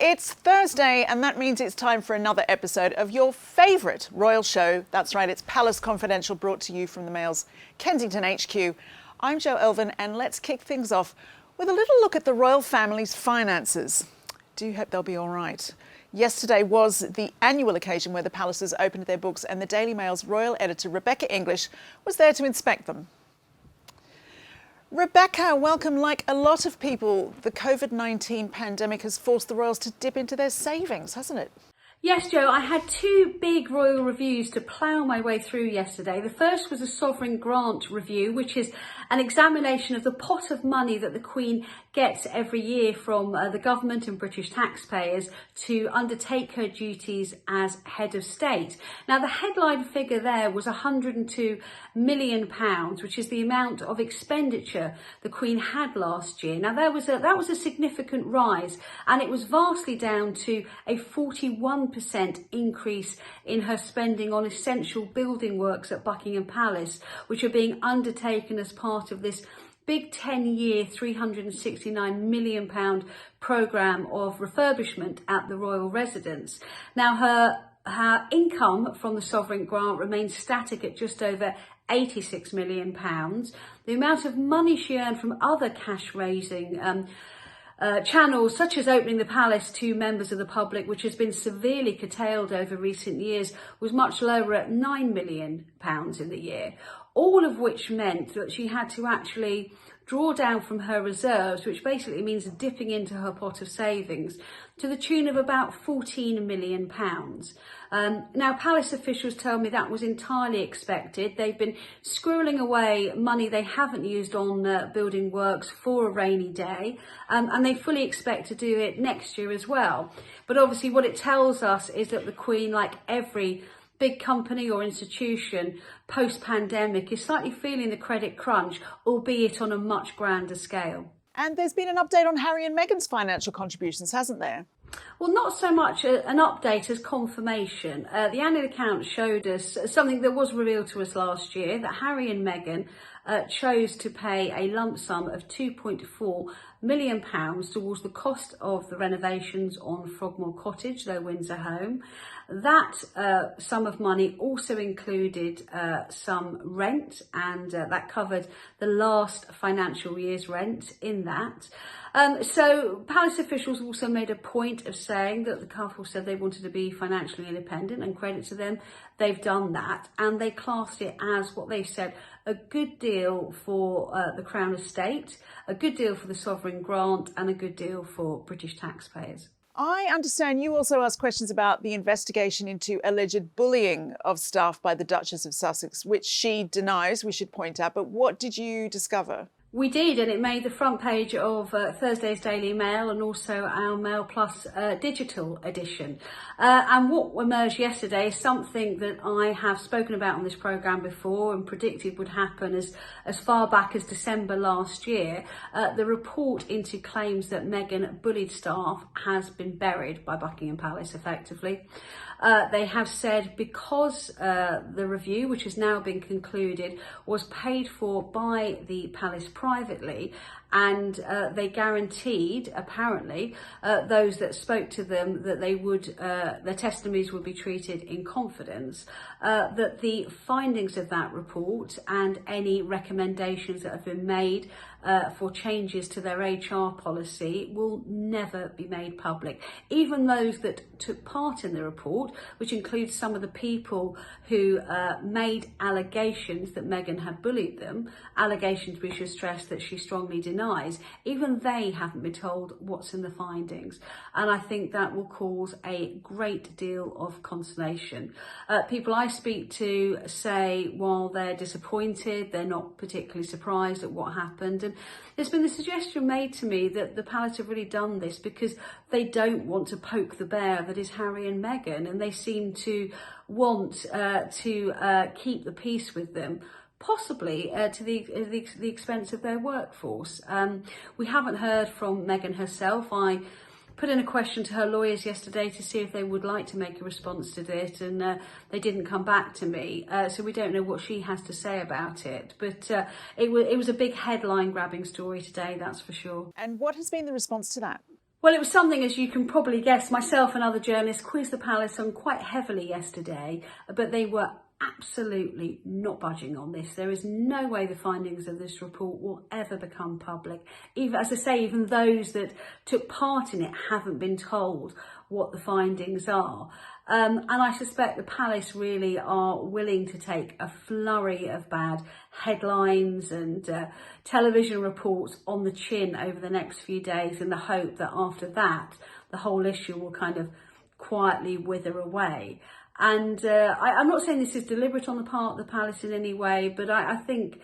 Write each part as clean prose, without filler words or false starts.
It's Thursday, and that means it's time for another episode of your favourite royal show. That's right, it's Palace Confidential, brought to you from the Mail's Kensington HQ. I'm Jo Elvin, and let's kick things off with a little look at the royal family's finances. Do hope they'll be all right. Yesterday was the annual occasion where the palaces opened their books, and the Daily Mail's royal editor, Rebecca English, was there to inspect them. Rebecca, welcome. Like a lot of people, the COVID-19 pandemic has forced the royals to dip into their savings, hasn't it? Yes, Jo, I had two big royal reviews to plough my way through yesterday. The first was a sovereign grant review, which is an examination of the pot of money that the Queen gets every year from the government and British taxpayers to undertake her duties as head of state. Now, the headline figure there was £102 million, which is the amount of expenditure the Queen had last year. Now, that was a significant rise, and it was vastly down to a 41% increase in her spending on essential building works at Buckingham Palace, which are being undertaken as part of this big 10-year, £369 million programme of refurbishment at the royal residence. Now, her income from the sovereign grant remains static at just over £86 million. The amount of money she earned from other cash-raising channels, such as opening the palace to members of the public, which has been severely curtailed over recent years, was much lower at £9 million in the year, all of which meant that she had to actually draw down from her reserves, which basically means dipping into her pot of savings, to the tune of about £14 million. Now, palace officials tell me that was entirely expected. They've been squirreling away money they haven't used on building works for a rainy day, and they fully expect to do it next year as well. But obviously what it tells us is that the Queen, like every big company or institution post-pandemic, is slightly feeling the credit crunch, albeit on a much grander scale. And there's been an update on Harry and Meghan's financial contributions, hasn't there? Well, not so much an update as confirmation. The annual account showed us something that was revealed to us last year, that Harry and Meghan chose to pay a lump sum of £2.4 million towards the cost of the renovations on Frogmore Cottage, their Windsor home. That sum of money also included some rent, and that covered the last financial year's rent in that. So palace officials also made a point of saying that the couple said they wanted to be financially independent, and credit to them, they've done that, and they classed it as what they said a good deal for the Crown Estate, a good deal for the sovereign grant, and a good deal for British taxpayers. I understand you also asked questions about the investigation into alleged bullying of staff by the Duchess of Sussex, which she denies, we should point out. But what did you discover? We did, and it made the front page of Thursday's Daily Mail and also our Mail Plus digital edition. And what emerged yesterday is something that I have spoken about on this programme before and predicted would happen as far back as December last year. The report into claims that Meghan bullied staff has been buried by Buckingham Palace, effectively. They have said because the review, which has now been concluded, was paid for by the palace privately, and they guaranteed, apparently, those that spoke to them that they would, their testimonies would be treated in confidence, that the findings of that report and any recommendations that have been made for changes to their HR policy will never be made public. Even those that took part in the report, which includes some of the people who made allegations that Meghan had bullied them, allegations we should stress that she strongly denies, even they haven't been told what's in the findings. And I think that will cause a great deal of consternation. People I speak to say while they're disappointed, they're not particularly surprised at what happened. And there's been the suggestion made to me that the palace have really done this because they don't want to poke the bear that is Harry and Meghan, and they seem to want to keep the peace with them, possibly to the expense of their workforce. We haven't heard from Meghan herself. I put in a question to her lawyers yesterday to see if they would like to make a response to this, and they didn't come back to me. So we don't know what she has to say about it. But it was a big headline grabbing story today, that's for sure. And what has been the response to that? Well, it was something, as you can probably guess, myself and other journalists quizzed the palace on quite heavily yesterday, but they were absolutely not budging on this. There is no way the findings of this report will ever become public. Even, as I say, even those that took part in it haven't been told what the findings are. And I suspect the palace really are willing to take a flurry of bad headlines and television reports on the chin over the next few days, in the hope that after that, the whole issue will kind of quietly wither away. And I'm not saying this is deliberate on the part of the palace in any way, but I think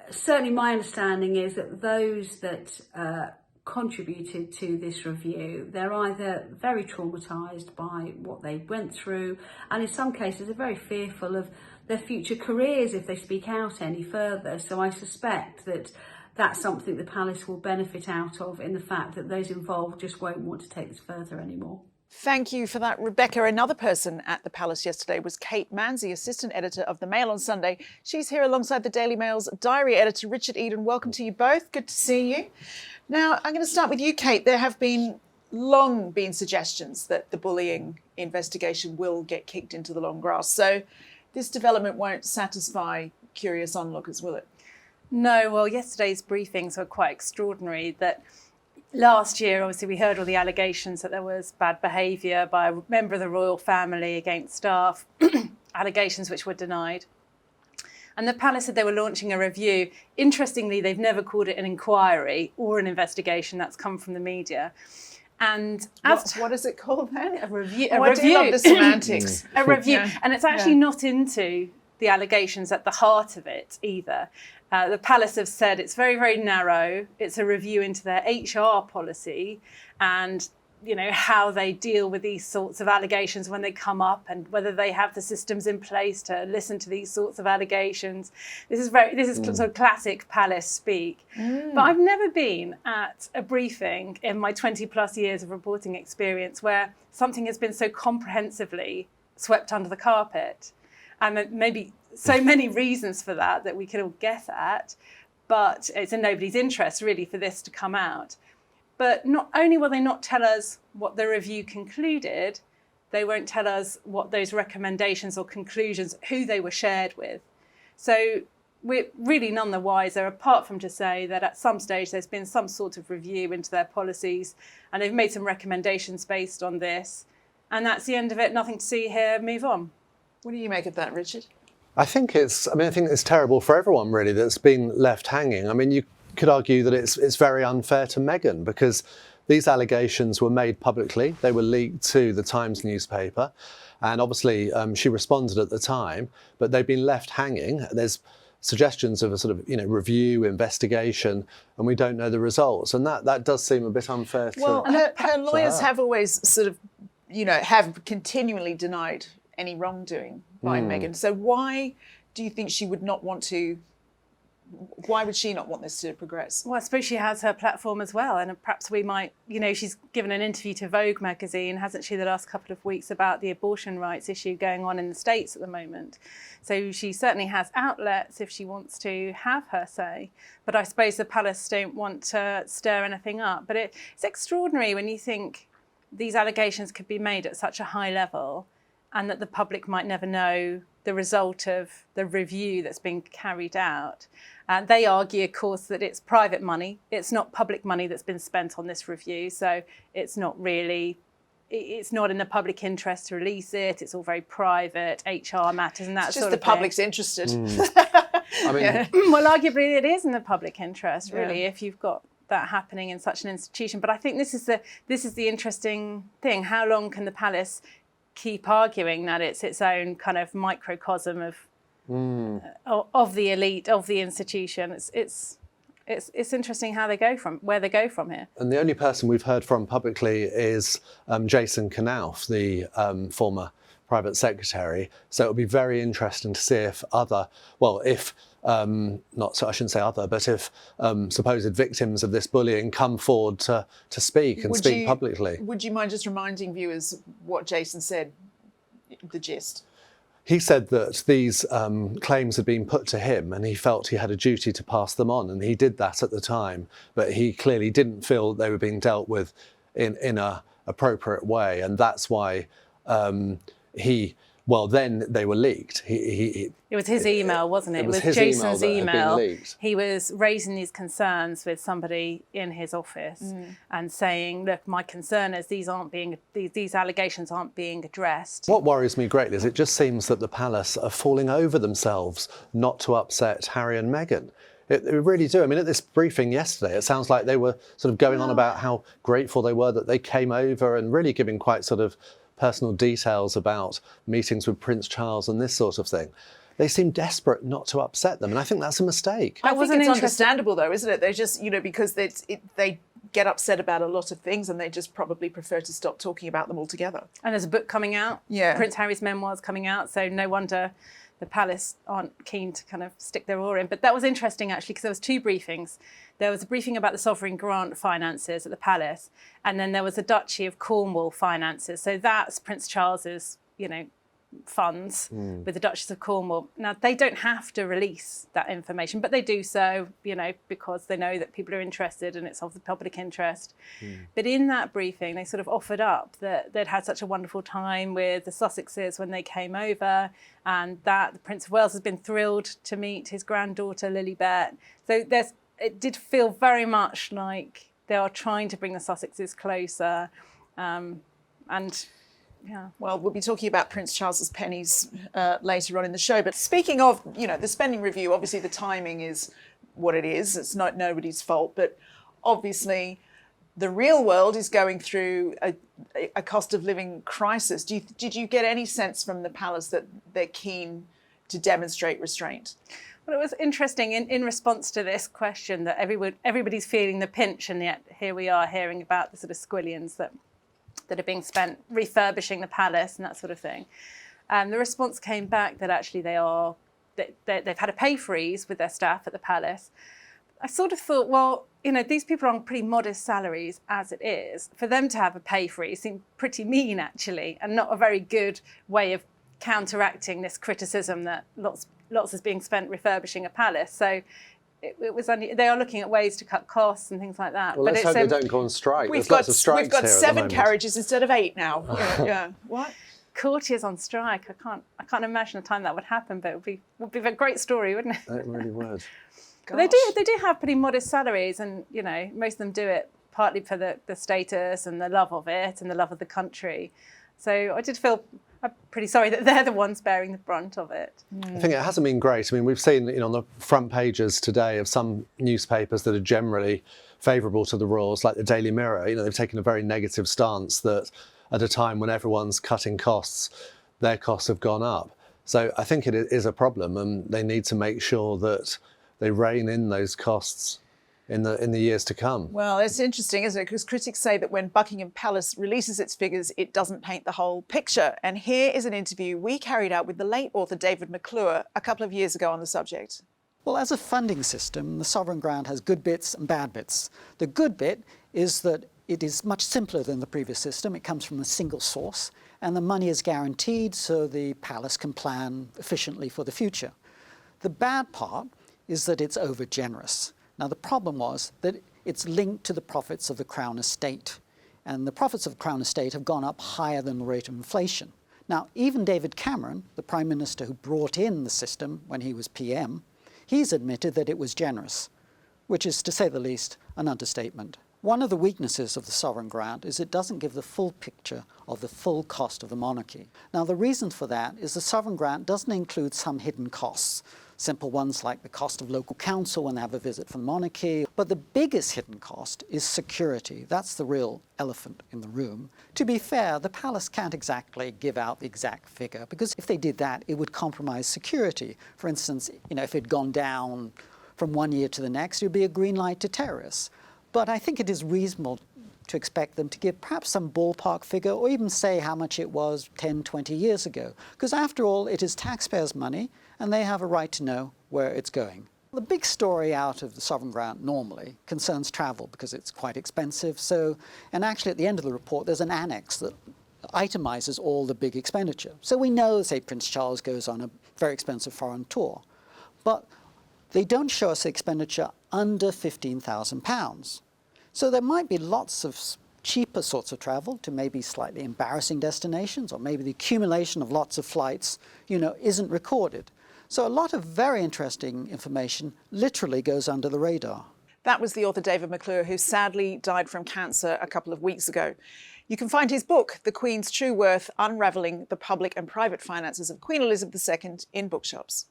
certainly my understanding is that those that contributed to this review, they're either very traumatised by what they went through, and in some cases are very fearful of their future careers if they speak out any further. So I suspect that that's something the palace will benefit out of, in the fact that those involved just won't want to take this further anymore. Thank you for that, Rebecca. Another person at the Palace yesterday was Kate Manzi, assistant editor of The Mail on Sunday. She's here alongside the Daily Mail's diary editor, Richard Eden. Welcome to you both. Good to see you. Now, I'm going to start with you, Kate. There have long been suggestions that the bullying investigation will get kicked into the long grass. So this development won't satisfy curious onlookers, will it? No, well, yesterday's briefings were quite extraordinary. That last year, obviously, we heard all the allegations that there was bad behaviour by a member of the royal family against staff, allegations which were denied. And the palace said they were launching a review. Interestingly, they've never called it an inquiry or an investigation. That's come from the media. And what is it called then? A review. I do love the semantics. A review. Yeah. And it's actually not into the allegations at the heart of it either. The palace have said it's very, very narrow. It's a review into their HR policy and, you know, how they deal with these sorts of allegations when they come up, and whether they have the systems in place to listen to these sorts of allegations. This is sort of classic palace speak. But I've never been at a briefing in my 20 plus years of reporting experience where something has been so comprehensively swept under the carpet. And maybe so many reasons for that we could all guess at, but it's in nobody's interest really for this to come out. But not only will they not tell us what the review concluded, they won't tell us what those recommendations or conclusions, who they were shared with. So we're really none the wiser, apart from to say that at some stage there's been some sort of review into their policies and they've made some recommendations based on this. And that's the end of it. Nothing to see here. Move on. What do you make of that, Richard? I think it's terrible for everyone, really, that's been left hanging. I mean, you could argue that it's very unfair to Meghan, because these allegations were made publicly. They were leaked to the Times newspaper, and obviously she responded at the time, but they've been left hanging. There's suggestions of a sort of, review, investigation, and we don't know the results. And that does seem a bit unfair to Well, her lawyers have always sort of, have continually denied any wrongdoing by Meghan. So why do you think she would not want to? Why would she not want this to progress? Well, I suppose she has her platform as well, and perhaps we might, she's given an interview to Vogue magazine, hasn't she, the last couple of weeks about the abortion rights issue going on in the States at the moment. So she certainly has outlets if she wants to have her say. But I suppose the palace don't want to stir anything up. But it's extraordinary when you think these allegations could be made at such a high level, and that the public might never know the result of the review that's been carried out. They argue, of course, that it's private money. It's not public money that's been spent on this review. So it's not in the public interest to release it. It's all very private, HR matters and that it's sort of thing. just the public's interested. I mean, Well, arguably it is in the public interest, really, if you've got that happening in such an institution. But I think this is the interesting thing. How long can the palace keep arguing that it's its own kind of microcosm of the elite, of the institution? It's interesting where they go from here. And the only person we've heard from publicly is Jason Knauf, the former private secretary. So it'll be very interesting to see if supposed victims of this bullying come forward to speak and speak publicly. Would you mind just reminding viewers what Jason said, the gist? He said that these claims had been put to him and he felt he had a duty to pass them on, and he did that at the time, but he clearly didn't feel they were being dealt with in a appropriate way, and that's why then they were leaked. It was his email, wasn't it? It was his Jason's email that had been leaked. He was raising these concerns with somebody in his office and saying, look, my concern is these allegations aren't being addressed. What worries me greatly is it just seems that the palace are falling over themselves not to upset Harry and Meghan. It really do. I mean, at this briefing yesterday, it sounds like they were sort of going on about how grateful they were that they came over and really giving quite sort of personal details about meetings with Prince Charles and this sort of thing. They seem desperate not to upset them, and I think that's a mistake. I think it's understandable, though, isn't it? They just, because they get upset about a lot of things, and they just probably prefer to stop talking about them altogether. And there's a book coming out, Prince Harry's memoirs coming out, so no wonder the palace aren't keen to kind of stick their oar in. But that was interesting, actually, because there was two briefings. There was a briefing about the sovereign grant finances at the palace, and then there was the Duchy of Cornwall finances. So that's Prince Charles's, funds with the Duchess of Cornwall. Now, they don't have to release that information, but they do so, because they know that people are interested and it's of the public interest. But in that briefing, they sort of offered up that they'd had such a wonderful time with the Sussexes when they came over, and that the Prince of Wales has been thrilled to meet his granddaughter, Lilibet. So it did feel very much like they are trying to bring the Sussexes closer. Yeah. Well, we'll be talking about Prince Charles's pennies later on in the show. But speaking of, the spending review, obviously the timing is what it is. It's not nobody's fault. But obviously the real world is going through a cost of living crisis. Did you get any sense from the palace that they're keen to demonstrate restraint? Well, it was interesting in response to this question that everybody's feeling the pinch, and yet here we are hearing about the sort of squillions that are being spent refurbishing the palace and that sort of thing. The response came back that actually they've had a pay freeze with their staff at the palace. I sort of thought, well, these people are on pretty modest salaries as it is. For them to have a pay freeze seemed pretty mean, actually, and not a very good way of counteracting this criticism that lots is being spent refurbishing a palace. So it was only, they are looking at ways to cut costs and things like that. Well, let's hope they don't go on strike. We've got 7 carriages instead of 8 now. Yeah. What? Courtiers on strike. I can't imagine a time that would happen, but it would be a great story, wouldn't it? It really would. They do have pretty modest salaries, and most of them do it partly for the status and the love of it and the love of the country. So I did feel pretty sorry that they're the ones bearing the brunt of it. I think it hasn't been great. I mean, we've seen on the front pages today of some newspapers that are generally favourable to the royals, like the Daily Mirror. They've taken a very negative stance that at a time when everyone's cutting costs, their costs have gone up. So I think it is a problem, and they need to make sure that they rein in those costs in the years to come. Well, it's interesting, isn't it? Because critics say that when Buckingham Palace releases its figures, it doesn't paint the whole picture. And here is an interview we carried out with the late author David McClure a couple of years ago on the subject. Well, as a funding system, the sovereign grant has good bits and bad bits. The good bit is that it is much simpler than the previous system. It comes from a single source, and the money is guaranteed so the palace can plan efficiently for the future. The bad part is that it's over-generous. Now, the problem was that it's linked to the profits of the Crown Estate, and the profits of the Crown Estate have gone up higher than the rate of inflation. Now, even David Cameron, the Prime Minister who brought in the system when he was PM, he's admitted that it was generous, which is, to say the least, an understatement. One of the weaknesses of the sovereign grant is it doesn't give the full picture of the full cost of the monarchy. Now, the reason for that is the sovereign grant doesn't include some hidden costs, simple ones like the cost of local council when they have a visit from the monarchy. But the biggest hidden cost is security. That's the real elephant in the room. To be fair, the palace can't exactly give out the exact figure, because if they did that, it would compromise security. For instance, if it had gone down from one year to the next, it would be a green light to terrorists. But I think it is reasonable to expect them to give perhaps some ballpark figure, or even say how much it was 10, 20 years ago. Because after all, it is taxpayers' money, and they have a right to know where it's going. The big story out of the sovereign grant normally concerns travel, because it's quite expensive. And actually at the end of the report, there's an annex that itemises all the big expenditure. So we know, say, Prince Charles goes on a very expensive foreign tour, but they don't show us expenditure under £15,000. So there might be lots of cheaper sorts of travel to maybe slightly embarrassing destinations, or maybe the accumulation of lots of flights, isn't recorded. So a lot of very interesting information literally goes under the radar. That was the author David McClure, who sadly died from cancer a couple of weeks ago. You can find his book, The Queen's True Worth: Unravelling the Public and Private Finances of Queen Elizabeth II, in bookshops.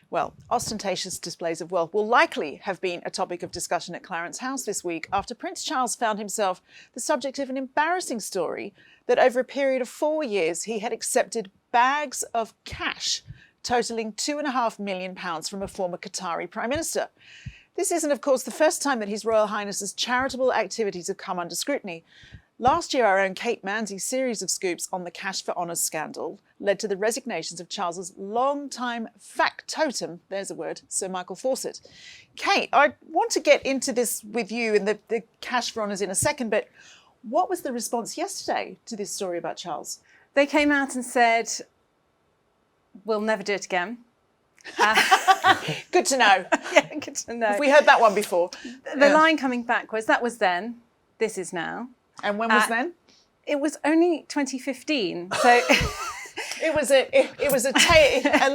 Well, ostentatious displays of wealth will likely have been a topic of discussion at Clarence House this week after Prince Charles found himself the subject of an embarrassing story that over a period of 4 years he had accepted bags of cash totalling £2.5 million from a former Qatari Prime Minister. This isn't, of course, the first time that His Royal Highness's charitable activities have come under scrutiny. Last year, our own Kate Mansi's series of scoops on the Cash for Honours scandal led to the resignations of Charles's long-time factotum, there's a word, Sir Michael Fawcett. Kate, I want to get into this with you and the Cash for Honours in a second, but what was the response yesterday to this story about Charles? They came out and said, we'll never do it again. Good to know. Yeah, good to know. Have we heard that one before? The line coming back was, that was then, this is now. And when was then? It was only 2015. So it was a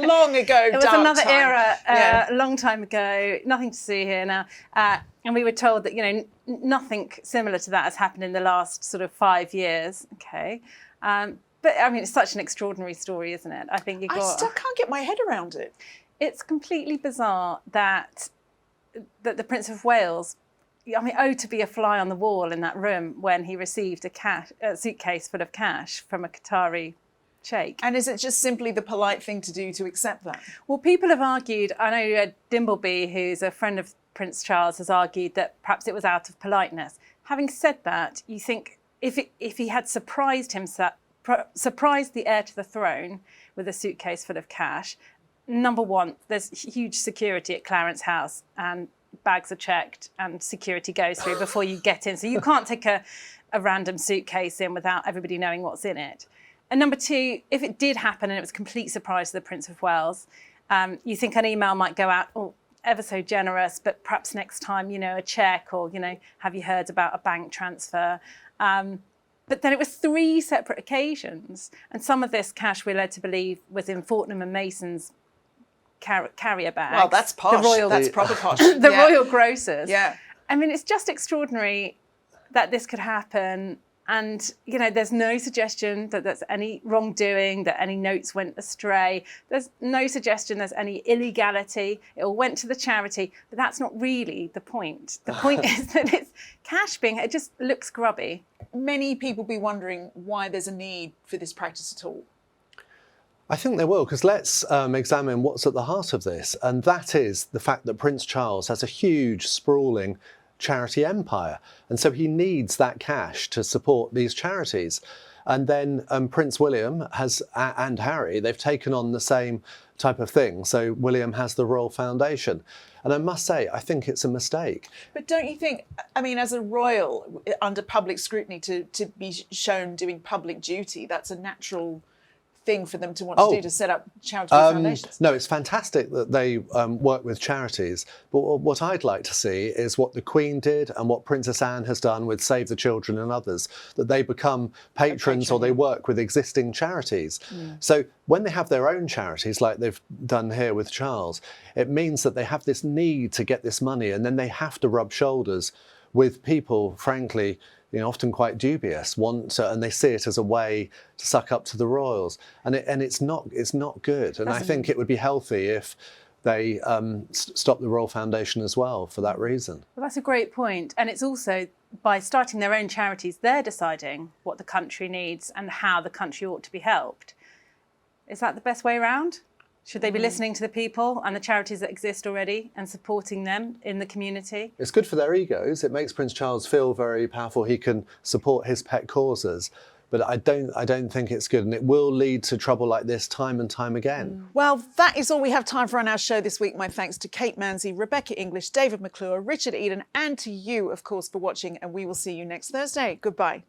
long ago. It was dark another time. era, a long time ago. Nothing to see here now. And we were told that nothing similar to that has happened in the last sort of 5 years. Okay. But I mean, it's such an extraordinary story, isn't it? I think I still can't get my head around it. It's completely bizarre that the Prince of Wales, to be a fly on the wall in that room when he received a suitcase full of cash from a Qatari sheikh. And is it just simply the polite thing to do to accept that? Well, people have argued, I know Dimbleby, who's a friend of Prince Charles, has argued that perhaps it was out of politeness. Having said that, you think if he had surprised the heir to the throne with a suitcase full of cash, number one, there's huge security at Clarence House and bags are checked and security goes through before you get in. So you can't take a random suitcase in without everybody knowing what's in it. And number two, if it did happen and it was a complete surprise to the Prince of Wales, you think an email might go out, ever so generous, but perhaps next time, a cheque or, have you heard about a bank transfer? But then it was 3 separate occasions. And some of this cash we're led to believe was in Fortnum and Mason's carrier bags. Well, that's posh. That's proper posh. The royal grocers. Yeah. I mean, it's just extraordinary that this could happen. And, there's no suggestion that there's any wrongdoing, that any notes went astray. There's no suggestion there's any illegality. It all went to the charity. But that's not really the point. The point is that it's cash it just looks grubby. Many people be wondering why there's a need for this practice at all. I think there will, because let's examine what's at the heart of this. And that is the fact that Prince Charles has a huge, sprawling charity empire. And so he needs that cash to support these charities. And then Prince William and Harry, they've taken on the same type of thing. So William has the Royal Foundation. And I must say, I think it's a mistake. But don't you think, as a royal, under public scrutiny, to be shown doing public duty, that's a natural thing for them to want to do, to set up charitable foundations? No, it's fantastic that they work with charities. But what I'd like to see is what the Queen did and what Princess Anne has done with Save the Children and others, that they become patrons or they work with existing charities. So when they have their own charities, like they've done here with Charles, it means that they have this need to get this money, and then they have to rub shoulders with people, frankly, often quite dubious, and they see it as a way to suck up to the royals, and it's not good. And I think it would be healthy if they stop the Royal Foundation as well for that reason. Well, that's a great point, and it's also by starting their own charities, they're deciding what the country needs and how the country ought to be helped. Is that the best way around? Should they be listening to the people and the charities that exist already and supporting them in the community? It's good for their egos. It makes Prince Charles feel very powerful. He can support his pet causes. But I don't think it's good, and it will lead to trouble like this time and time again. Well, that is all we have time for on our show this week. My thanks to Kate Mansi, Rebecca English, David McClure, Richard Eden, and to you, of course, for watching, and we will see you next Thursday. Goodbye.